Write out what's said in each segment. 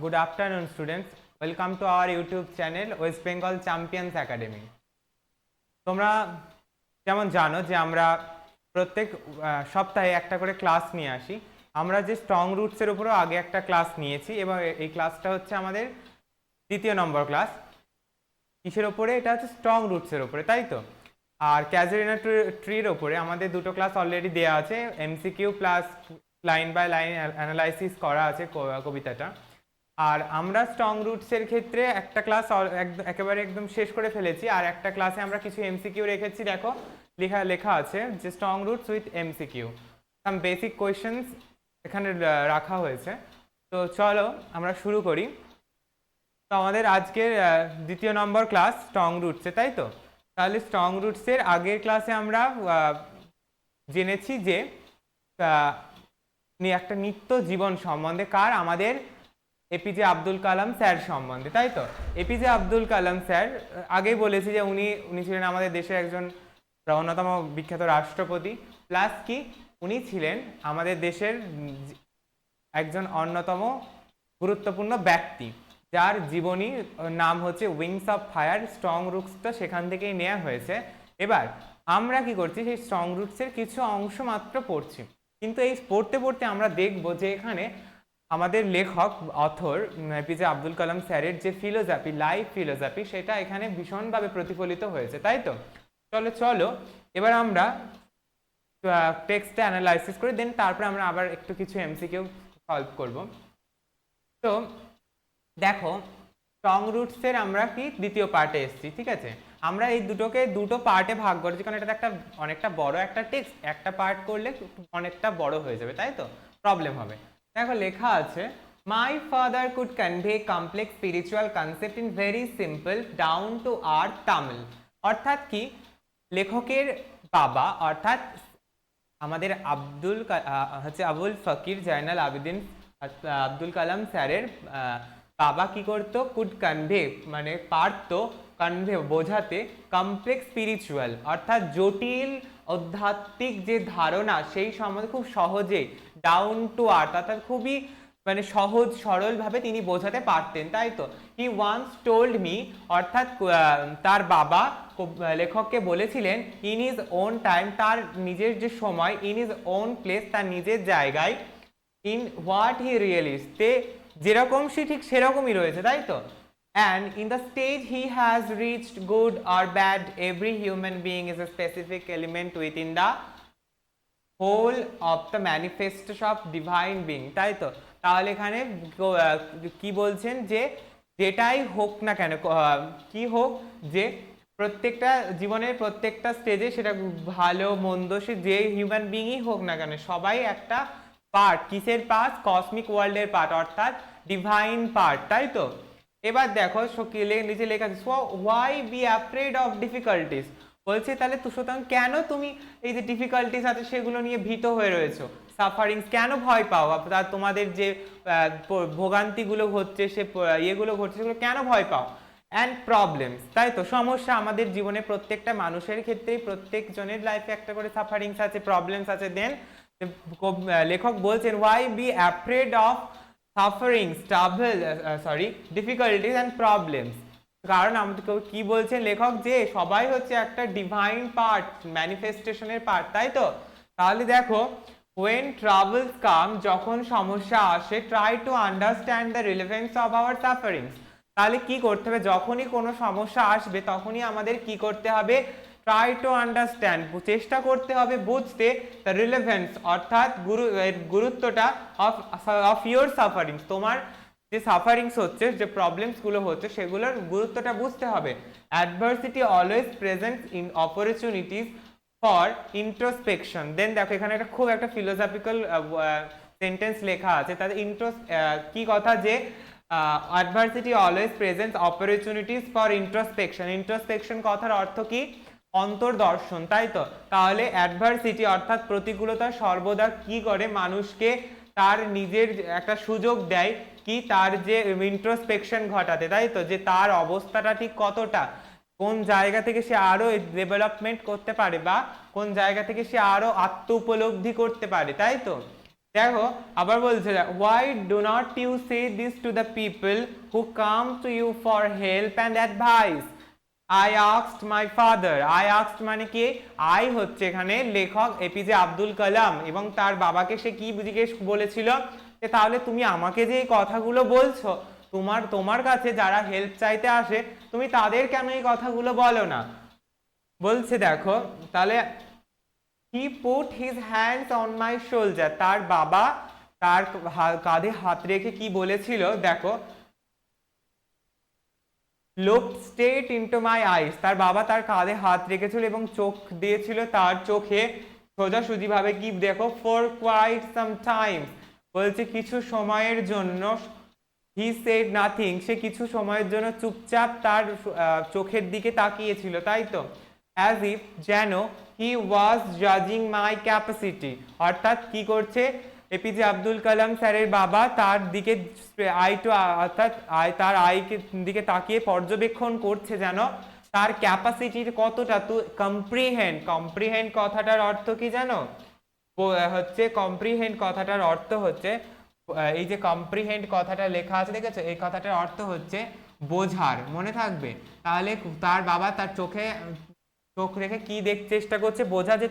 Good afternoon, students. Welcome to our YouTube channel West Bengal Champions Academy. তোমরা যেমন জানো যে আমরা প্রত্যেক সপ্তাহে একটা করে ক্লাস নিয়ে আসি। আমরা যে স্ট্রং রুটসের উপরও আগে একটা ক্লাস নিয়েছি এবং এই ক্লাসটা হচ্ছে আমাদের দ্বিতীয় নম্বর ক্লাস। কিসের ওপরে? এটা হচ্ছে স্ট্রং রুটসের ওপরে, তাই তো। আর ক্যাজুয়ালিনা ট্রির ওপরে আমাদের দুটো ক্লাস অলরেডি দেওয়া আছে, MCQ plus line by line analysis করা আছে কবিতাটা। আর আমরা স্ট্রং রুটসের ক্ষেত্রে একটা ক্লাস একেবারে একদম শেষ করে ফেলেছি, আর একটা ক্লাসে আমরা কিছু এমসিকিউ রেখেছি। দেখো লেখা আছে যে strong roots with MCQ, some basic questions এখানে রাখা হয়েছে। তো চলো আমরা শুরু করি। তো আমাদের আজকের দ্বিতীয় নম্বর ক্লাস স্ট্রং রুটসে, তাই তো। তাহলে স্ট্রং রুটসের আগের ক্লাসে আমরা জেনেছি যে একটা নিত্য জীবন সম্বন্ধে, কার? আমাদের এপিজে আব্দুল কালাম স্যার সম্বন্ধে, তাই তো। এপিজে আব্দুল কালাম স্যার আগেই বলেছি যে উনি ছিলেন আমাদের দেশের একজন অন্যতম বিখ্যাত রাষ্ট্রপতি, প্লাস কি উনি ছিলেন আমাদের দেশের একজন অন্যতম গুরুত্বপূর্ণ ব্যক্তি, যার জীবনী নাম হচ্ছে উইংস অফ ফায়ার। স্ট্রং রুটসটা সেখান থেকেই নেওয়া হয়েছে। এবার আমরা কি করছি, সেই স্ট্রং রুটসের কিছু অংশ মাত্র পড়ছি, কিন্তু এই পড়তে পড়তে আমরা দেখব যে এখানে আমাদের লেখক অথর এপিজে আব্দুল কালাম স্যারের যে ফিলোসফি, লাইফ ফিলোসফি, সেটা এখানে ভীষণভাবে প্রতিফলিত হয়েছে, তাই তো। চলো এবার আমরা টেক্সটটা অ্যানালাইসিস করি, দেন তারপরে আমরা আবার একটু কিছু এমসিকিউ সলভ করব। তো দেখো, স্ট্রং রুটসের আমরা কি দ্বিতীয় পার্টে এসেছি, ঠিক আছে। আমরা এই দুটোকে দুটো পার্টে ভাগ করেছি, কারণ এটা একটা অনেকটা বড় একটা টেক্সট, একটা পার্ট করলে অনেকটা বড় হয়ে যাবে, তাই তো, প্রবলেম হবে। দেখো লেখা আছে, my father could convey complex spiritual concept in very simple down to earth Tamil. অর্থাৎ কি, লেখকের বাবা অর্থাৎ আমাদের আবুল ফকির জয়নাল আবেদিন আব্দুল কালাম স্যারের বাবা কি করতো? কুড কনভে মানে পারতো, কনভে বোঝাতে, কমপ্লেক্স স্পিরিচুয়াল অর্থাৎ জটিল আধ্যাত্মিক যে ধারণা সেই সম্বন্ধে খুব সহজে, ডাউন টু আর্থ অর্থাৎ খুবই মানে সহজ সরলভাবে তিনি বোঝাতে পারতেন, তাই তো। হি ওয়ান্স টোল্ড মি, অর্থাৎ তার বাবা লেখককে বলেছিলেন, ইন ইজ ওন টাইম, তার নিজের যে সময়, ইন ইজ ওন প্লেস, তার নিজের জায়গায়, ইন হোয়াট হি রিয়েলিজ, তে যেরকম সে ঠিক সেরকমই রয়েছে, তাই তো। And in the stage he has reached, good or bad, every human being is a specific element within the whole of the manifestation of divine being, তাই তো। তাহলে এখানে কি বলছেন, যে যেটাই হোক না কেন, কি হোক, যে প্রত্যেকটা জীবনের প্রত্যেকটা স্টেজে, সেটা ভালো মন্দ, সে যে হিউম্যান বিংই হোক না কেন, সবাই একটা পার্ট, কিসের পার্ট? কসমিক ওয়ার্ল্ডের পার্ট, অর্থাৎ ডিভাইন পার্ট, তাই তো। এবার দেখো নিচে লেখা আছে, so why be afraid of difficulties, বলছে তাহলে সুতরাং কেন তুমি এই যে ডিফিকাল্টিস আছে সেগুলো নিয়ে ভীত হয়ে রয়েছো, সাফারিংস কেন ভয় পাও, তোমাদের যে ভোগান্তিগুলো হচ্ছে, সে ইয়েগুলো ঘটছে, সেগুলো কেন ভয় পাও? অ্যান্ড প্রবলেমস, তাই তো, সমস্যা আমাদের জীবনে প্রত্যেকটা মানুষের ক্ষেত্রেই, প্রত্যেক জনের লাইফে একটা করে সাফারিংস আছে, প্রবলেমস আছে। দেন লেখক বলছেন, why be afraid of sufferings, difficulties and problems, কারণ আমাদের কি বলছেন লেখক, যে সবাই হচ্ছে একটা ডিভাইন পার্ট, ম্যানিফেস্টেশনের পার্ট, তাই তো। তাহলে দেখো, when troubles come, যখন সমস্যা আসে, try to understand the relevance of our sufferings, তাহলে কি করতে হবে? যখনই কোনো সমস্যা আসবে তখনই আমাদের কি করতে হবে? try to understand, চেষ্টা করতে হবে বুঝতে, the relevance অর্থাৎ গুরুত্বটা of your sufferings, তোমার যে সাফারিংস হচ্ছে, যে প্রবলেমস গুলো হচ্ছে, সেগুলোর গুরুত্বটা বুঝতে হবে। Adversity always presents in opportunities for introspection. Then দেখো এখানে একটা খুব একটা ফিলোসফিক্যাল সেন্টেন্স লেখা আছে, তাদের কি কথা, যে adversity always presents opportunities for introspection. Introspection কথার অর্থ কি? অন্তর্দর্শন, তাই তো। তাহলে অ্যাডভার্সিটি অর্থাৎ প্রতিকূলতা সর্বদা কি করে? মানুষকে তার নিজের একটা সুযোগ দেয়, কি? তার যে ইন্ট্রোস্পেকশন ঘটাতে, তাই তো, যে তার অবস্থাটা ঠিক কতটা, কোন জায়গা থেকে সে আরো ডেভেলপমেন্ট করতে পারে, বা কোন জায়গা থেকে সে আরো আত্ম উপলব্ধি করতে পারে, তাই তো। দেখো আবার বলছে why do not you say this to the people who come to you for help and advice? I asked my father. I asked মানে কি, I হচ্ছে এখানে লেখক এপিজে আব্দুল কালাম, এবং তার বাবাকে সে কি জিজ্ঞেস বলেছিল যে তাহলে তুমি আমাকে যে এই কথাগুলো বলছো, তোমার কাছে যারা হেল্প চাইতে আসে তুমি তাদের কেন এই কথাগুলো বলো না। বলছে দেখো তাহলে he put his hands on my shoulder, তার বাবা তার কাঁধে হাত রেখে কি বলেছিল দেখো, looked straight into my eyes, তার বাবা তার কাঁধে হাত রেখেছিল এবং চোখ দিয়েছিল তার চোখে সোজাসুজি ভাবে কি দেখো, for quite some time, বলছে কিছু সময়ের জন্য, he said nothing, সে কিছু সময়ের জন্য চুপচাপ তার চোখের দিকে তাকিয়েছিল, তাই তো, as if যেন he was judging my capacity, অর্থাৎ কি করছে এপিজে আব্দুল কালাম স্যারের বাবা তার দিকে অর্থাৎ তার দিকে তাকিয়ে পর্যবেক্ষণ করছে যেন তার ক্যাপাসিটির কতটা, তো কম্প্রিহেন্ড কথাটার অর্থ কি জানো, হচ্ছে কম্প্রিহেন্ড কথাটার অর্থ হচ্ছে, এই যে কম্প্রিহেন্ড কথাটা লেখা আছে দেখেছো, এই কথাটার অর্থ হচ্ছে বোঝার, মনে থাকবে। তাহলে তার বাবা তার চোখে চোখ রেখে কি দেখতে চেষ্টা করছে, বোঝা যে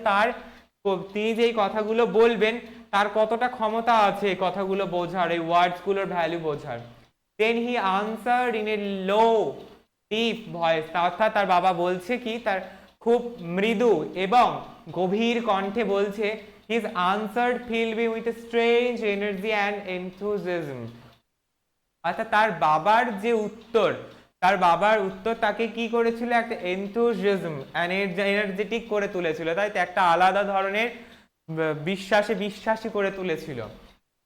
তিনি যে এই কথাগুলো বলবেন তার কতটা ক্ষমতা আছে এই কথাগুলো বোঝার, এই ওয়ার্ডসগুলোর ভ্যালু বোঝার। Then he answered in a low deep voice, অর্থাৎ তার বাবা বলছে কি, তার খুব মৃদু এবং গভীর কণ্ঠে বলছে, his answered fill me with strange energy and enthusiasm, অর্থাৎ তার বাবার যে উত্তর, তার বাবার উত্তর তাকে কি করেছিল, একটা এনথুজিয়াজম এনার্জেটিক করে তুলেছিল, তাই তো একটা আলাদা ধরনের বিশ্বাসী করে তুলেছিল।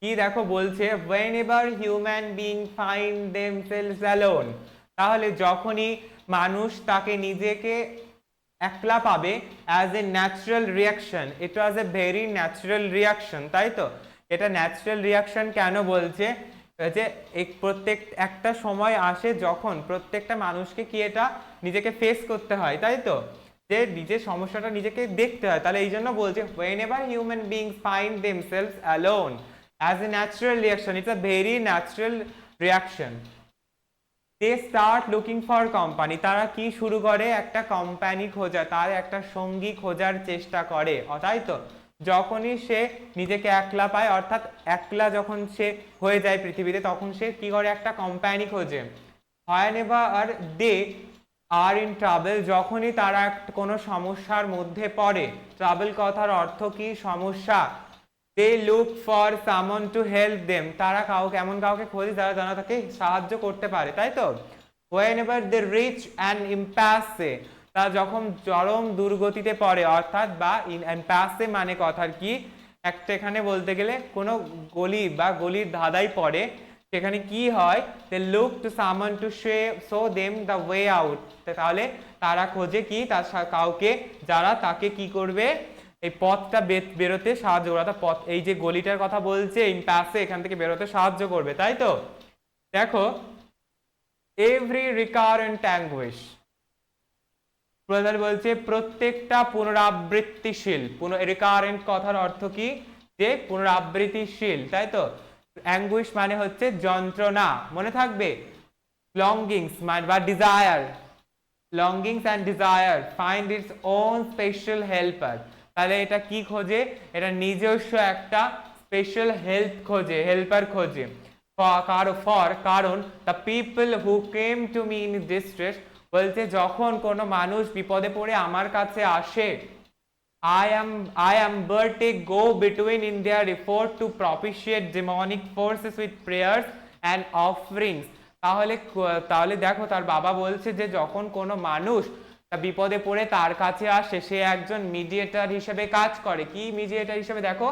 কি দেখো বলছে whenever human being find themselves alone, তাহলে যখনই মানুষ তাকে নিজেকে একলা পাবে, as a natural reaction, it was a very natural reaction, তাই তো, এটা ন্যাচারাল রিয়াকশন কেন বলছে যে প্রত্যেক একটা সময় আসে যখন প্রত্যেকটা মানুষকে কি এটা নিজেকে ফেস করতে হয়, তাই তো, যে নিজের সমস্যাটা নিজেকে দেখতে হয়, তাহলে এই জন্য বলছে whenever human beings find themselves alone as a natural reaction, it's a very natural reaction, they start looking for company, তারা কি শুরু করে, একটা কোম্পানি খোঁজা, তার একটা সঙ্গী খোঁজার চেষ্টা করে, তাই তো, যখনই সে নিজেকে একলা পায়, অর্থাৎ একলা যখন সে হয়ে যায় পৃথিবীতে, তখন সে কি করে, একটা কোম্পানি খোঁজে। whenever they are in trouble, যখনই তারা কোনো সমস্যার মধ্যে পড়ে, ট্রাবল কথার অর্থ কি, সমস্যা, they look for someone to help them, তারা এমন কাউকে খোঁজে যারা যেন তাকে সাহায্য করতে পারে, তাই তো, whenever they reach an impasse, তারা যখন চরম দুর্গতিতে পড়ে, অর্থাৎ বা impasse মানে কথার কি, একটা এখানে বলতে গেলে কোনো গলি বা গলির ধাঁধায় পড়ে, সেখানে কি হয়, they look to someone to show them the way out, তাহলে তারা খোঁজে কি, তার কাউকে যারা তাকে কি করবে, এই পথটা বেরোতে সাহায্য করবে, অর্থাৎ পথ, এই যে গলিটার কথা বলছে ইম্পাসে, এখান থেকে বেরোতে সাহায্য করবে, তাই তো। দেখো এভরি রিকারেন্ট অ্যাঙ্গুইশ, বলছে প্রত্যেকটা পুনরাবৃত্তিশীল, রিকারেন্ট কথার অর্থ কি, যে পুনরাবৃত্তিশীল, তাই তো, অ্যাঙ্গুইশ মানে হচ্ছে যন্ত্রণা, মনে থাকবে, লঙ্গিংস মানে বা desire, longings and desire find its own special helper, তাহলে এটা কি খোঁজে, এটা নিজস্ব একটা স্পেশাল হেল্পার খোঁজে, কারণ the people who came to me in distress, বলছে যখন কোনো মানুষ বিপদে পড়ে আমার কাছে আসে, I am but a go between in their effort to propitiate demonic forces with prayers and offerings, তাহলে দেখো তার বাবা বলছে যে যখন কোনো মানুষ বিপদে পড়ে তার কাছে আসে, সে একজন মিডিয়েটর হিসেবে কাজ করে, কি মিডিয়েটর হিসেবে, দেখো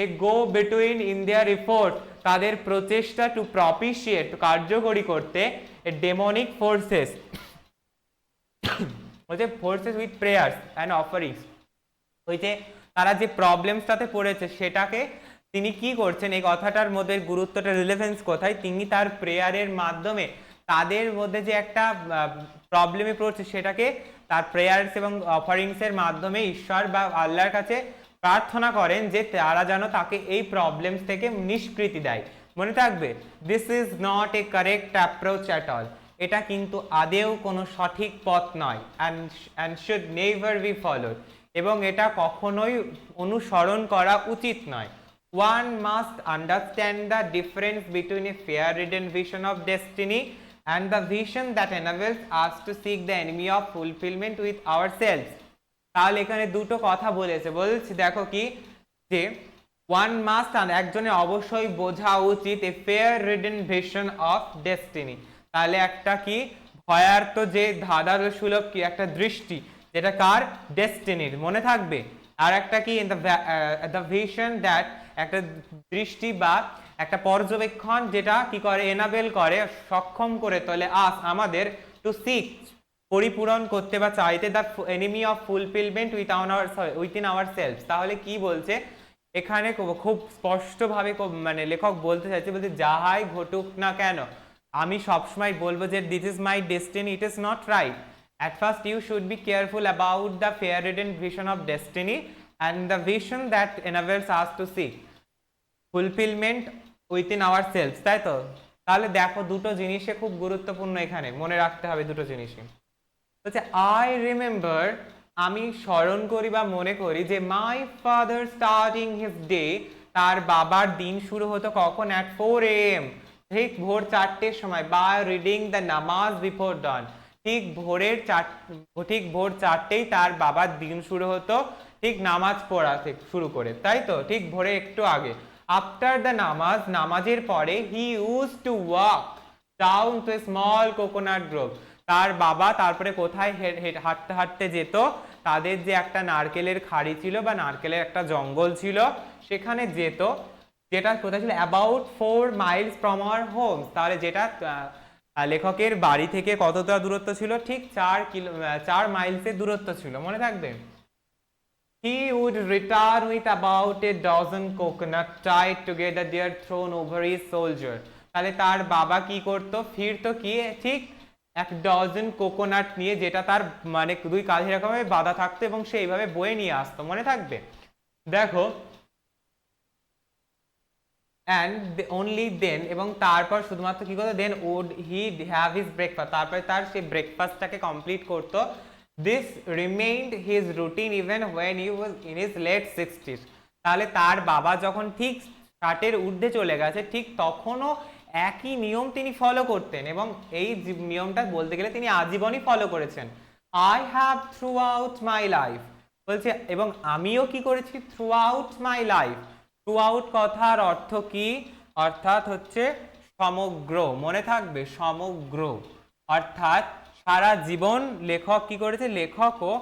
a go between in their effort, তাদের প্রচেষ্টা, টু প্রপিশিয়েট কার্যকরী করতে, এ ডেমনিক ফোর্সেস, বলছে forces with prayers and offerings, ওই যে তারা যে প্রবলেমসটাতে পড়েছে সেটাকে তিনি কি করছেন, এই কথাটার মধ্যে গুরুত্বটা, রিলেভেন্স কোথায়, তিনি তার প্রেয়ারের মাধ্যমে তাদের মধ্যে যে একটা প্রবলেমে পড়ছে সেটাকে তার প্রেয়ার্স এবং অফারিংসের মাধ্যমে ঈশ্বর বা আল্লাহর কাছে প্রার্থনা করেন যে তারা যেন তাকে এই প্রবলেমস থেকে নিষ্কৃতি দেয়। মনে থাকবে, this is not a correct approach at all. এটা কিন্তু আদেও কোনো সঠিক পথ নয়, and should never be followed, এবং এটা কখনোই অনুসরণ করা উচিত নয়। One must understand the difference between a fear-ridden vision of destiny and the vision that enables us to seek the enemy of fulfillment with ourselves. তাহলে এখানে দুটো কথা বলেছে, বলছি দেখো কি, যে ওয়ান মাস্ট, একজনের অবশ্যই বোঝা উচিত a fair ridden vision of destiny, তাহলে একটা কি ভয়ার্থ যে ধাঁধার সুলভ কি একটা দৃষ্টি, যেটা কার, ডেস্টিনির, মনে থাকবে। আর একটা কি দ্য ভিশন দ্যাট, একটা দৃষ্টি বা একটা পর্যবেক্ষণ যেটা কি করে, এনাবেল করে, সক্ষম করে তোলে আস আমাদের, টু সিক, পরিপূরণ করতে বা চাইতে, the enemy of fulfilment within our self. তাহলে কি বলছে এখানে, খুব স্পষ্টভাবে মানে লেখক বলতে চাইছে, বলতে যাহাই ঘটুক না কেন আমি সবসময় বলবো যে this is my destiny, it is not right. At first you should be careful about the fear-ridden vision of destiny and the vision that enables us to seek fulfillment within ourselves, তাই তো? তাহলে দেখো দুটো জিনিসে খুব গুরুত্বপূর্ণ, এখানে মনে রাখতে হবে দুটো জিনিসই। বলছে আই রিমেম্বার, আমি স্মরণ করি বা মনে করি যে my father starting his day, তার বাবার দিন শুরু হতো কখন, অ্যাট 4 AM, ঠিক ভোর 4টের সময়, বাই রিডিং দ্য নামাজ বিফোর ডন, ঠিক ভোর 4টেই তার বাবার দিন শুরু হতো, ঠিক নামাজ পড়া থেকে শুরু করে, তাই তো, ঠিক ভোরে একটু আগে। আফটার দ্য নামাজ, নামাজের পরে, he use to walk down to a small coconut Grove, তার বাবা তারপরে কোথায় হাঁটতে হাঁটতে যেত, তাদের যে একটা নারকেলের খাড়ি ছিল বা নারকেলের একটা জঙ্গল ছিল সেখানে যেত, যেটা কোথায় ছিল, about 4 miles from our home, তাহলে যেটা লেখকের বাড়ি থেকে কতটা দূরত্ব ছিল, ঠিক 4 মাইলসের দূরত্ব ছিল, মনে থাকবে। He would return with about a dozen coconuts tied together there thrown over his shoulder, তাহলে তার বাবা কি করতো, ফিরতো কি, ঠিক 1 ডজন কোকোনাট নিয়ে, যেটা তার মানে 2 কাঁধে এরকম বাঁধা থাকতো এবং সে এইভাবে বয়ে নিয়ে আসতো, মনে থাকবে। দেখো, and only then, এবং তারপর শুধুমাত্র কি করতো, then would he have his breakfast, তারপরে তার সেই ব্রেকফাস্টটাকে কমপ্লিট করতো। this remained his routine even when he was in his late 60s, তাহলে তার বাবা যখন ঠিক 60-এর ঊর্ধ্বে চলে গেছে, ঠিক তখনও একই নিয়ম তিনি ফলো করতেন, এবং এই নিয়মটা বলতে গেলে তিনি আজীবনই ফলো করেছেন। I have throughout my life, বলছে এবং আমিও কি করেছি, throughout my life, থ্রুআউট কথার অর্থ কি, অর্থাৎ হচ্ছে সমগ্র, মনে থাকবে, সমগ্র, অর্থাৎ সারা জীবন লেখক কি করেছে, লেখকও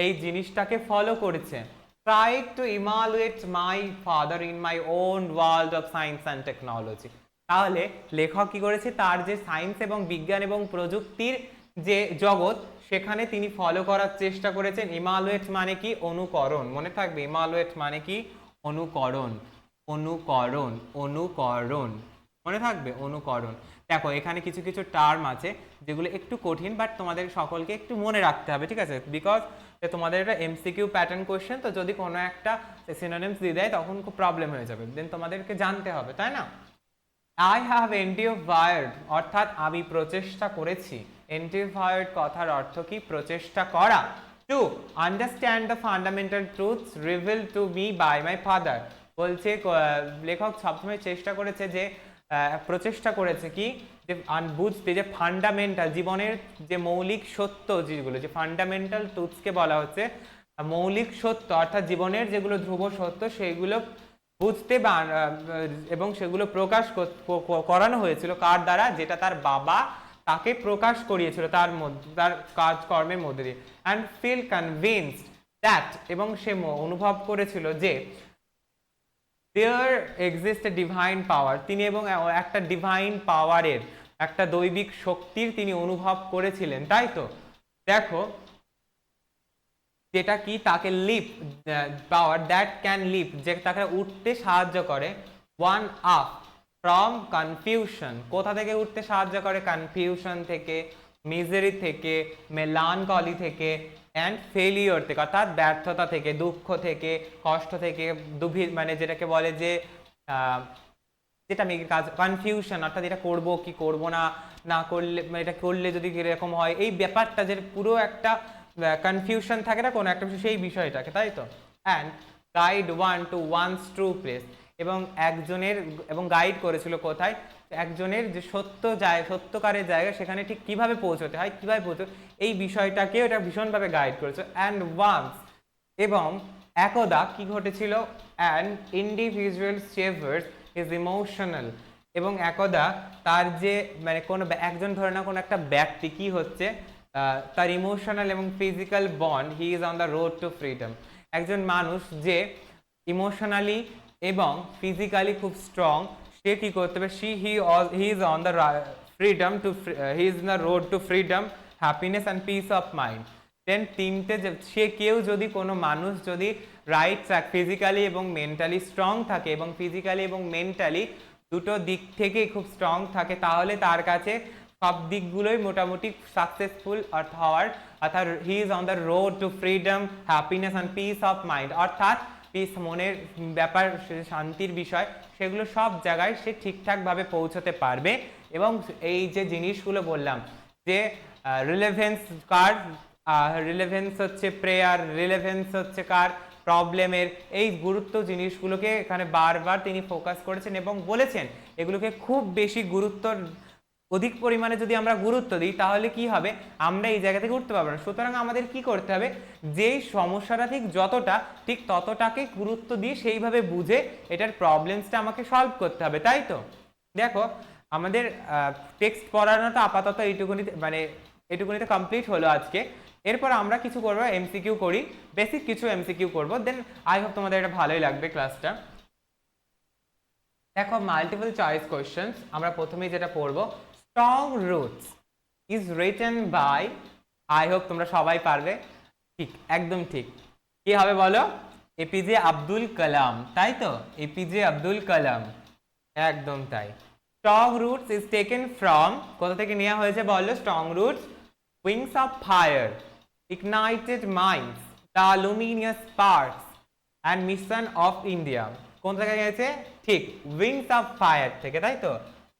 এই জিনিসটাকে ফলো করেছে। Try to emulate my father in my own world of science and technology, তাহলে লেখক কি করেছে, তার যে সায়েন্স এবং বিজ্ঞান এবং প্রযুক্তির যে জগৎ সেখানে তিনি ফলো করার চেষ্টা করেছেন। ইমালুয়েট মানে কি, অনুকরণ, মনে থাকবে, ইমালুয়েট মানে কি, অনুকরণ, অনুকরণ, অনুকরণ, মনে থাকবে, অনুকরণ। দেখো এখানে কিছু কিছু টার্ম আছে যেগুলো একটু কঠিন, বাট তোমাদের সকলকে একটু মনে রাখতে হবে, ঠিক আছে, বিকজ তোমাদের এটা এমসিকিউ প্যাটার্ন কোয়েশ্চেন, তো যদি কোনো একটা সিনোনিমস দিয়ে দেয় তখন খুব প্রবলেম হয়ে যাবে, দেন তোমাদেরকে জানতে হবে, তাই না। আই হ্যাভ এন্ডিভায়ার্ড, অর্থাৎ আমি প্রচেষ্টা করেছি। এন্ডিভায়ার্ড কথার অর্থ কি, প্রচেষ্টা করা। To understand the fundamental truths revealed to me by my father, বলছে লেখক সবসময় চেষ্টা করেছে যে প্রচেষ্টা করেছে কি, যে বুঝতে, যে ফান্ডামেন্টাল জীবনের যে মৌলিক সত্য, যেগুলো যে ফান্ডামেন্টাল ট্রুথসকে বলা হচ্ছে মৌলিক সত্য, অর্থাৎ জীবনের যেগুলো ধ্রুব সত্য সেইগুলো বুঝতে বা এবং সেগুলো প্রকাশ করানো হয়েছিল কার দ্বারা, যেটা তার বাবা তাকে প্রকাশ করিয়েছিল তার মধ্যে, তার কাজকর্মের মধ্যে দিয়ে। অ্যান্ড ফিল কনভিন্সড দ্যাট, এবং সে অনুভব করেছিল যে দেয়ার এক্সিস্ট এ ডিভাইন পাওয়ার, তিনি এবং একটা ডিভাইন পাওয়ারের, একটা দৈবিক শক্তির তিনি অনুভব করেছিলেন, তাই তো। দেখো যেটা কি, তাকে leap, power that can leap, যে তাকে উঠতে সাহায্য করে, ওয়ান আপ ফ্রম কনফিউশন, কোথা থেকে উঠতে সাহায্য করে, কনফিউশন থেকে, মিজারি থেকে, মেলানকলি থেকে, অ্যান্ড ফেলিওর থেকে, অর্থাৎ ব্যর্থতা থেকে, দুঃখ থেকে, কষ্ট থেকে, মানে যেটাকে বলে যে যেটা আমি কাজ কনফিউশন, অর্থাৎ এটা করব কি করব না, না করলে মানে এটা করলে যদি এরকম হয়, এই ব্যাপারটা যে পুরো একটা কনফিউশন থাকে না কোনো একটা বিষয়, সেই বিষয়টাকে, তাই তো। And guide one to one's true place, এবং একজনের, এবং গাইড করেছিল কোথায়, একজনের যে সত্যকারের জায়গা সেখানে ঠিক কিভাবে পৌঁছতে হয়, কিভাবে পৌঁছতে, এই বিষয়টাকে ওটা ভীষণভাবে গাইড করেছে। অ্যান্ড ওয়ান্স, এবং একদা কি ঘটেছিল, অ্যান ইন্ডিভিজুয়াল সেভার্স ইজ ইমোশনাল, এবং একদা তার যে মানে কোনো একজন ধরে না কোনো একটা ব্যক্তি কি হচ্ছে, তার ইমোশনাল এবং physical bond, he is on the road to freedom, একজন মানুষ যে ইমোশনালি এবং ফিজিক্যালি খুব স্ট্রং, সে কি করতে হবে, he is on the freedom to, he is in the road to freedom, happiness and peace of mind. Then তিনটে, সে কেউ যদি কোনো মানুষ যদি রাইট ট্র্যাক, ফিজিক্যালি এবং মেন্টালি স্ট্রং থাকে, এবং ফিজিক্যালি এবং মেন্টালি দুটো দিক থেকেই খুব স্ট্রং থাকে, তাহলে তার কাছে সব দিকগুলোই মোটামুটি সাকসেসফুল হওয়ার, অর্থাৎ হি is on the road to freedom, happiness and peace of mind, অর্থাৎ পিস, মনের ব্যাপার, শান্তির বিষয়, সেগুলো সব জায়গায় সে ঠিকঠাকভাবে পৌঁছতে পারবে। এবং এই যে জিনিসগুলো বললাম যে রিলেভেন্স কার, রিলেভেন্স হচ্ছে প্রেয়ার, রিলেভেন্স হচ্ছে কার, প্রবলেমের, এই গুরুত্ব জিনিসগুলোকে এখানে বারবার তিনি ফোকাস করেছেন এবং বলেছেন এগুলোকে খুব বেশি গুরুত্ব, অধিক পরিমাণে যদি আমরা গুরুত্ব দিই তাহলে কি হবে, আমরা এই জায়গা থেকে উঠতে পারবো না। সুতরাং আমাদের কি করতে হবে, যেই সমস্যাটা ঠিক যতটা, ঠিক ততটাকে গুরুত্ব দিয়ে সেইভাবে বুঝে এটার প্রবলেমসটা আমাকে সলভ করতে হবে, তাই তো। দেখো আমাদের টেক্সট পড়ানোটা আপাতত এইটুকুনিতে কমপ্লিট হলো আজকে। এরপর আমরা কিছু করবো, এমসিকিউ করি, বেসিক কিছু এমসিকিউ করবো, দেন আই হোপ তোমাদের এটা ভালোই লাগবে ক্লাসটা। দেখো মাল্টিপল চয়েস কোয়েশ্চেন্স, আমরা প্রথমেই যেটা পড়বো, strong roots is written by, I hope তোমরা সবাই পারবে, ঠিক, একদম ঠিক, কি হবে বলো, এপিজে আব্দুল কালাম, তাই তো, এপিজে আব্দুল কালাম, একদম তাই। Strong roots is taken from, কোথা থেকে নেওয়া হয়েছে বলো, strong roots, wings of fire, ignited minds, the luminous sparks and mission of India, কোন থেকে গেছে, ঠিক উইংস অফ ফায়ার থেকে, তাই তো।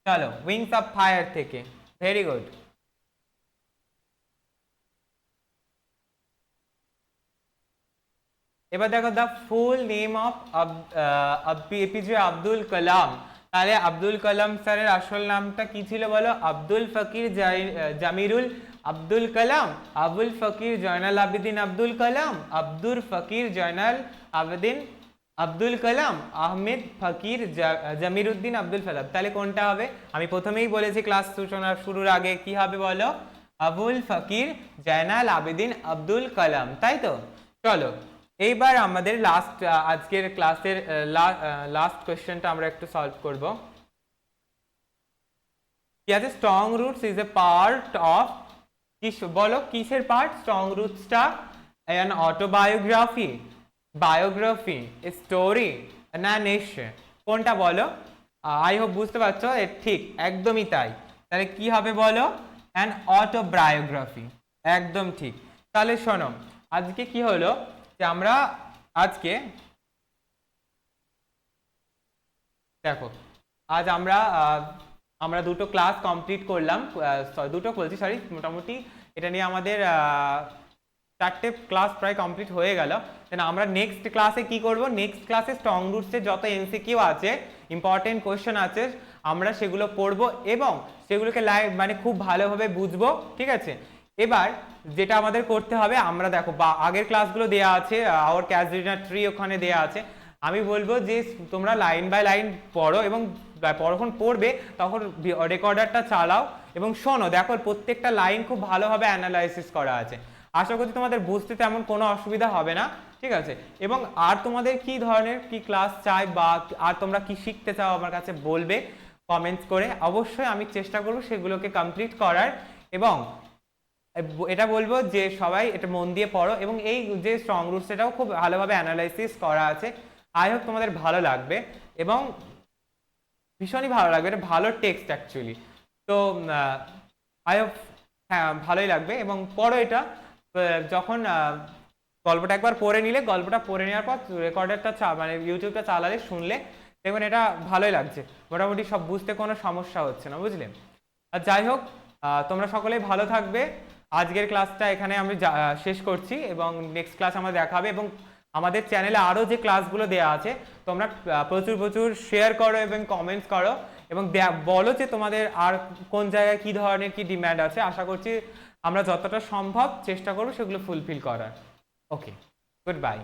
চলো উইংস অফ ফায়ার থেকে, ভেরি গুড। এবার দেখো the full name of APJ Abdul Kalam, তাহলে আব্দুল কালাম স্যারের আসল নামটা কি ছিল বলো, আব্দুল ফকির জামিরুল আব্দুল কালাম, আবুল ফকির জয়নাল আবেদিন আব্দুল কালাম, আব্দুল ফকির জয়নাল আবেদিন আব্দুল কালাম, আহমেদ ফকির জামিরুদ্দিন আব্দুল কালাম, তাহলে কোনটা হবে, আমি প্রথমেই বলেছি ক্লাস শুরুর আগে, কি হবে বলো, আবুল ফকির জয়নাল আবেদিন আব্দুল কালাম, তাই তো। চলো এইবার আমাদের আজকের ক্লাসের লাস্ট কোয়েশ্চেনটা আমরা একটু সলভ করব। কি আছে, strong roots is a part of, বলো কিসের পার্ট, স্ট্রং রুটসটা an autobiography, biography, story, narration, কোনটা বলো, আই হোপ বুঝতে পারছো, ঠিক একদমই তাই, তাহলে কি হবে বলো, অ্যান অটোবায়োগ্রাফি, একদম ঠিক। তাহলে শোনো আজকে কি হলো, যে আমরা আজকে দেখো আজ আমরা দুটো ক্লাস কমপ্লিট করলাম, দুটো বলছি সরি, মোটামুটি এটা নিয়ে আমাদের 4টে ক্লাস প্রায় কমপ্লিট হয়ে গেল। দেন আমরা নেক্সট ক্লাসে কি করব, নেক্সট ক্লাসে স্ট্রং রুটসের যত এমসিকিউ আছে, ইম্পর্টেন্ট কোয়েশ্চেন আছে, আমরা সেগুলো পড়বো এবং সেগুলোকে মানে খুব ভালোভাবে বুঝবো, ঠিক আছে। এবার যেটা আমাদের করতে হবে, আমরা দেখো আগের ক্লাসগুলো দেওয়া আছে, আওয়ার ক্যাজরিনা ট্রি ওখানে দেওয়া আছে, আমি বলবো যে তোমরা লাইন বাই লাইন পড়ো এবং যখন পড়বে তখন রেকর্ডারটা চালাও এবং শোনো, দেখো প্রত্যেকটা লাইন খুব ভালোভাবে অ্যানালাইসিস করা আছে, আশা করছি তোমাদের বুঝতে তেমন কোনো অসুবিধা হবে না, ঠিক আছে। এবং আর তোমাদের কি ধরনের কি ক্লাস চাই বা আর তোমরা কি শিখতে চাও আমার কাছে বলবে কমেন্টস করে, অবশ্যই আমি চেষ্টা করব সেগুলোকে কমপ্লিট করার, এবং এটা বলবো যে সবাই এটা মন দিয়ে পড়ো, এবং এই যে স্ট্রং রুটস এটাও খুব ভালোভাবে অ্যানালাইসিস করা আছে, আই হোপ তোমাদের ভালো লাগবে এবং ভীষণই ভালো লাগবে, এটা ভালো টেক্সট অ্যাকচুয়ালি, তো আই হোপ হ্যাঁ ভালোই লাগবে এবং পড়ো এটা। যখন গল্পটা একবার পড়ে নিলে, গল্পটা পড়ে নেওয়ার পর রেকর্ডারটা মানে ইউটিউবটা চালালে, শুনলে দেখবেন এটা ভালোই লাগছে, মোটামুটি সব বুঝতে কোনো সমস্যা হচ্ছে না, বুঝলে। আর যাই হোক, তোমরা সকলেই ভালো থাকবে। আজকের ক্লাসটা এখানে আমি শেষ করছি, এবং নেক্সট ক্লাস আমরা দেখাবে, এবং আমাদের চ্যানেলে আরও যে ক্লাসগুলো দেওয়া আছে তোমরা প্রচুর প্রচুর শেয়ার করো এবং কমেন্টস করো, এবং বলো যে তোমাদের আর কোন জায়গায় কী ধরনের কী ডিম্যান্ড আছে। আশা করছি আমরা যতটা সম্ভব চেষ্টা করবো সেগুলো ফুলফিল করার। ওকে, গুড বাই।